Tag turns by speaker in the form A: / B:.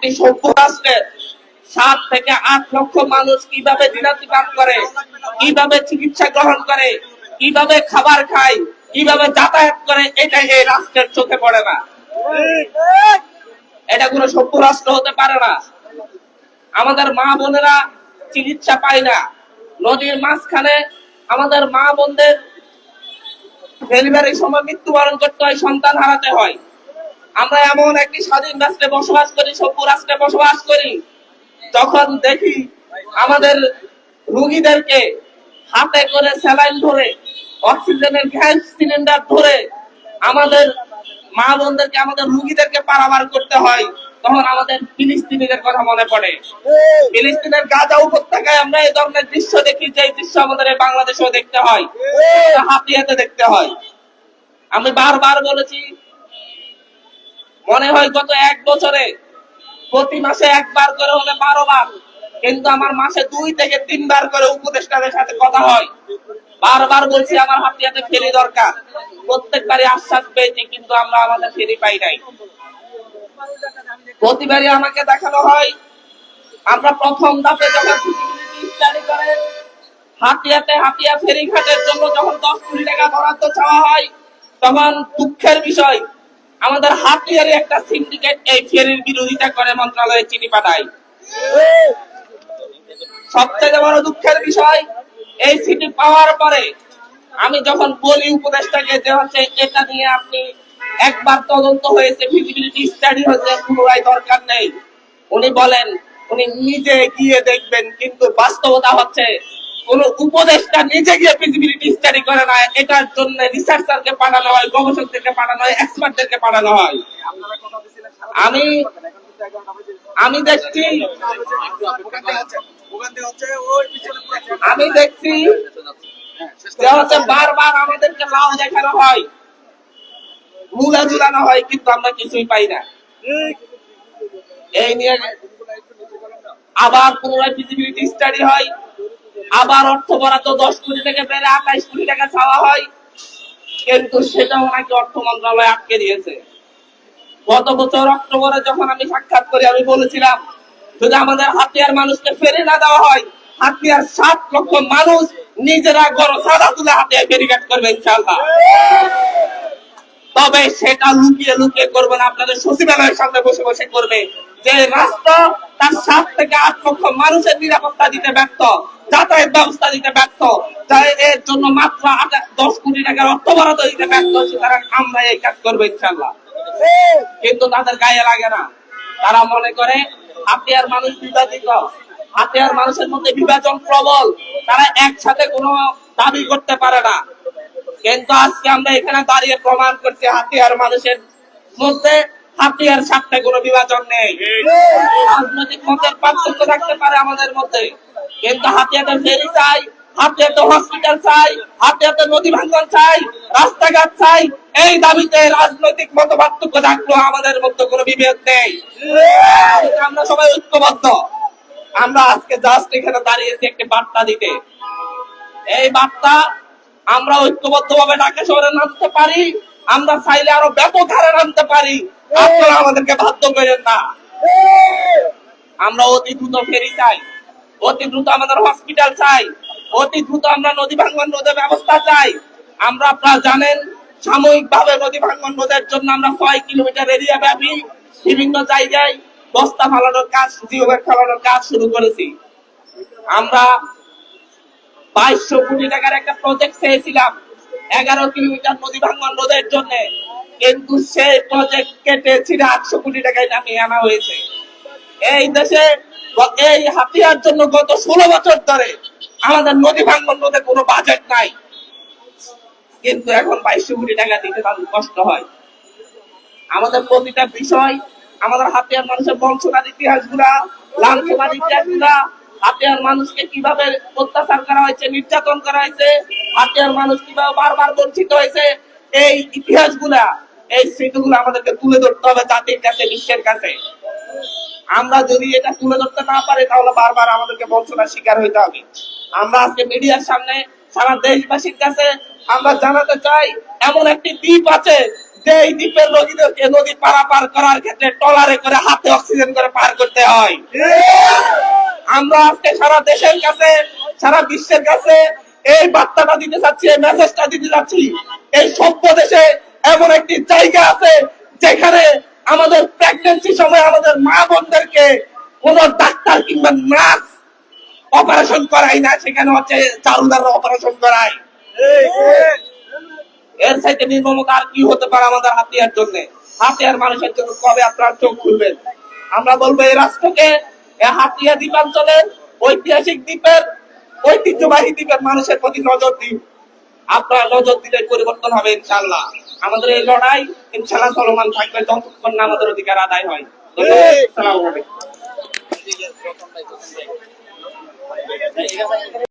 A: একটি সভ্য রাষ্ট্রে 7 থেকে 8 লক্ষ মানুষ কিভাবে দিনাতি পান করে, কিভাবে চিকিৎসা গ্রহণ করে, কিভাবে খাবার খায়, কিভাবে যাতায়াত করে, এটা এই রাষ্ট্রের চোখে পড়ে না। এটা কোনো সভ্য রাষ্ট্র হতে পারে না। আমাদের মা বোনেরা চিকিৎসা পায় না। নদীর মাঝখানে আমাদের মা বোনদের ডেলিভারির সময় মৃত্যুবরণ করতে হয়, সন্তান হারাতে হয়। আমরা এমন একটি স্বাধীন রাষ্ট্রে বসবাস করি, সভ্য রাষ্ট্রে বসবাস করি, তখন দেখি আমাদের রোগীদেরকে হাতে করে স্যালাইন ধরে, অক্সিজেনের গ্যাস সিলিন্ডার ধরে আমাদের মা বোনদেরকে, আমাদের রোগীদেরকে পারাবার করতে হয়। তখন আমাদের ফিলিস্তিনিদের কথা মনে পড়ে। ফিলিস্তিনের গাজা উপত্যকায় আমরা এই ধরনের দৃশ্য দেখি, যে দৃশ্য আমাদের বাংলাদেশেও দেখতে হয়, হাতিয়াতে দেখতে হয়। আমি বারবার বলেছি, মনে হয় গত 1 বছরে প্রতি মাসে 1 বার করে হলে 12 বার, কিন্তু আমার মাসে 2 থেকে 3 বার করে উপদেষ্টাদের সাথে কথা হয়। বারবার বলছি আমার হাতিয়াতে ফেরি দরকার, প্রত্যেকবারই আশ্বাস পেয়েছি, কিন্তু আমরা আমাদের ফেরি পাই নাই। প্রতিবারই আমাকে দেখানো হয়, আমরা প্রথম ধাপে যখন স্টাডি করে হাতিয়া ফেরিঘাটের জন্য যখন 10 কোটি টাকা বরাদ্দ চাওয়া হয়, তখন দুঃখের বিষয় আমাদের হাতিয়ারই একটা সিন্ডিকেট এই ফেরির বিরোধিতা করে মন্ত্রণালয়ে চিঠি পাঠায়। সবচেয়ে বড় দুঃখের বিষয়, এই চিঠি পাওয়ার পরে আমি যখন বলি উপদেষ্টাকে যে হচ্ছে এটা নিয়ে আপনি একবার তদন্ত হয়েছে, ফিজিবিলিটি স্টাডি হয়েছে, পুনরায় দরকার নেই, উনি বলেন উনি নিজে গিয়ে দেখবেন। কিন্তু বাস্তবতা হচ্ছে কোন উপদেষ্টা নিজে গিয়ে ফিজিবিলিটি স্টাডি করে না, এটার জন্য রিসার্চারকে পাঠানো হয়, গবেষকদেরকে পাঠানো হয়, এক্সপার্টদেরকে পাঠানো হয়। আমি দেখছি বারবার আমাদেরকে লাউ দেখানো হয়, মূলা ঝুলানো হয়, কিন্তু আমরা কিছুই পাই না। এই নিয়ে আবার পুনরায় ফিজিবিলিটি স্টাডি হয়, আবার অর্থ বরাদ্দ 10 কোটি থেকে বেড়ে 28 কোটি টাকা চাওয়া হয়, কিন্তু সেটাও নাকি অর্থ মন্ত্রণালয় আটকে দিয়েছে। গত বছর অক্টোবরে যখন আমি সাক্ষাৎ করি, আমি বলেছিলাম যদি আমাদের হাতিয়ার মানুষকে ফেরি না দেওয়া হয়, হাতিয়ার 7 লক্ষ মানুষ নিজেরা গড় সাদা তুলে হাতিয়ার ফেরিঘাট করবে ইনশাআল্লাহ। তবে সেটা লুকিয়ে লুকিয়ে করবে না, আপনাদের সচিবালয়ের সামনে বসে বসে করবে। যে রাষ্ট্র তার 7 থেকে 8 লক্ষ মানুষের নিরাপত্তা দিতে ব্যর্থ, যাতায়াত ব্যবস্থা দিতে ব্যর্থ, তাই এর জন্য মাত্র 10 কোটি টাকার অর্থ বরাদ্দ দিতে ব্যর্থ, সুতরাং আমরা এই কাজ করবো ইনশাআল্লাহ। কিন্তু তাদের গায়ে লাগে না। তারা মনে করে হাতিয়ার মানুষ বিভাজিত, হাতিয়ার মানুষের মধ্যে বিভাজন প্রবল, তারা একসাথে কোনো দাবি করতে পারে না। কিন্তু আজকে আমরা এখানে দাঁড়িয়ে প্রমাণ করছি হাতিয়ার মানুষের মধ্যে হাতিয়ার সাথে কোনো বিভাজন নেই। রাজনৈতিক মতের পার্থক্য থাকতে পারে আমাদের মধ্যে, কিন্তু হাতিয়াতে ফেরি চাই, হাতিয়াতে হসপিটাল চাই, হাতিয়াতে নদী ভাঙ্গন চাই, রাস্তাঘাট চাই। এই দাবিতে রাজনৈতিক মত পার্থক্য থাকলেও আমাদের মধ্যে কোনো বিভেদ নেই, আমরা সবাই ঐক্যবদ্ধ। আমরা আজকে জাস্ট এখানে দাঁড়িয়েছি একটি বার্তা দিতে। এই বার্তা আমরা ঐক্যবদ্ধ ভাবে ঢাকা শহরে নামতে পারি, আমরা চাইলে আরো ব্যাপক হারে নামতে পারি, আপনারা আমাদেরকে বাধ্য করেন না। আমরা অতি দ্রুত ফেরি চাই, অতি দ্রুত আমাদের হসপিটাল চাই, অতি দ্রুত আমরা নদী ভাঙ্গন রোধের ব্যবস্থা চাই। আমরা, আপনারা জানেন, সাময়িক ভাবে নদী ভাঙ্গন রোধের জন্য আমরা 6 কিলোমিটার এরিয়া ব্যাপী বিভিন্ন জায়গায় বস্তা ফালানোর কাজ, জিও ব্যাগ ফালানোর কাজ শুরু করেছি। আমরা 2200 কোটি টাকার একটা প্রজেক্ট চেয়েছিলাম 11 কিলোমিটার নদী ভাঙ্গন রোধের জন্য, কিন্তু সেই প্রজেক্ট কেটে 800 কোটি টাকায় নামিয়ে আনা হয়েছে। এই দেশে এই হাতিয়ার জন্য গত 16 বছর ধরে আমাদের নদী ভাঙ্গন রোধে কোনো বাজেট নাই, কিন্তু এখন 2200 কোটি টাকা দিতে তাদের কষ্ট হয়। আমাদের প্রতিটা বিষয়, আমাদের হাতিয়ার মানুষের বংশগত ইতিহাসগুলা, লাঞ্ছনার ইতিহাসগুলা, হাতিয়ার মানুষকে কিভাবে অত্যাচার করা হয়েছে, নির্যাতন করা হয়েছে, হাতিয়ার মানুষ কিভাবে বারবার বঞ্চিত হয়েছে, এই ইতিহাসগুলা, এই স্মৃতিগুলো আমাদেরকে তুলে ধরতে হবে জাতির কাছে, বিশ্বের কাছে। আমরা যদি এটা তুলে ধরতে না পারি, তাহলে বারবার আমাদেরকে বঞ্চনার শিকার হইতে হবে। আমরা আজকে মিডিয়ার সামনে সারা দেশবাসীর কাছে আমরা জানাতে চাই, এমন একটি দ্বীপ আছে যে এই দ্বীপের রোগীদেরকে নদী পারাপার করার ক্ষেত্রে ট্রলারে করে হাতে অক্সিজেন করে পার করতে হয়। আমরা আজকে সারা দেশের কাছে, সারা বিশ্বের কাছে এই বার্তাটা দিতে চাচ্ছি, এই মেসেজটা দিতে চাচ্ছি। এই সভ্য দেশে এমন একটি জায়গা আছে যেখানে আমাদের প্রেগন্যান্সি সময় আমাদের মা বোনদেরকে কোন ডাক্তার কিংবা নার্স অপারেশন করাই না, সেখানে হচ্ছে চারুদাররা অপারেশন করায়। এর সাথে নির্মমতা আর কি হতে পারে আমাদের হাতিয়ার জন্য? হাতিয়ার মানুষের জন্য কবে আপনার চোখ খুলবেন? আমরা বলবো এই রাষ্ট্রকে, হাতিয়া দ্বীপাঞ্চলের ঐতিহাসিক দ্বীপের, ঐতিহ্যবাহী দ্বীপের মানুষের প্রতি নজর দিন। আপনার নজর দিলে পরিবর্তন হবে ইনশাআল্লাহ। আমাদের এই লড়াই ইনশাআল্লাহ চলমান থাকবে যতক্ষণ না আমাদের অধিকার আদায় হয়। ধন্যবাদ। আসসালামু আলাইকুম।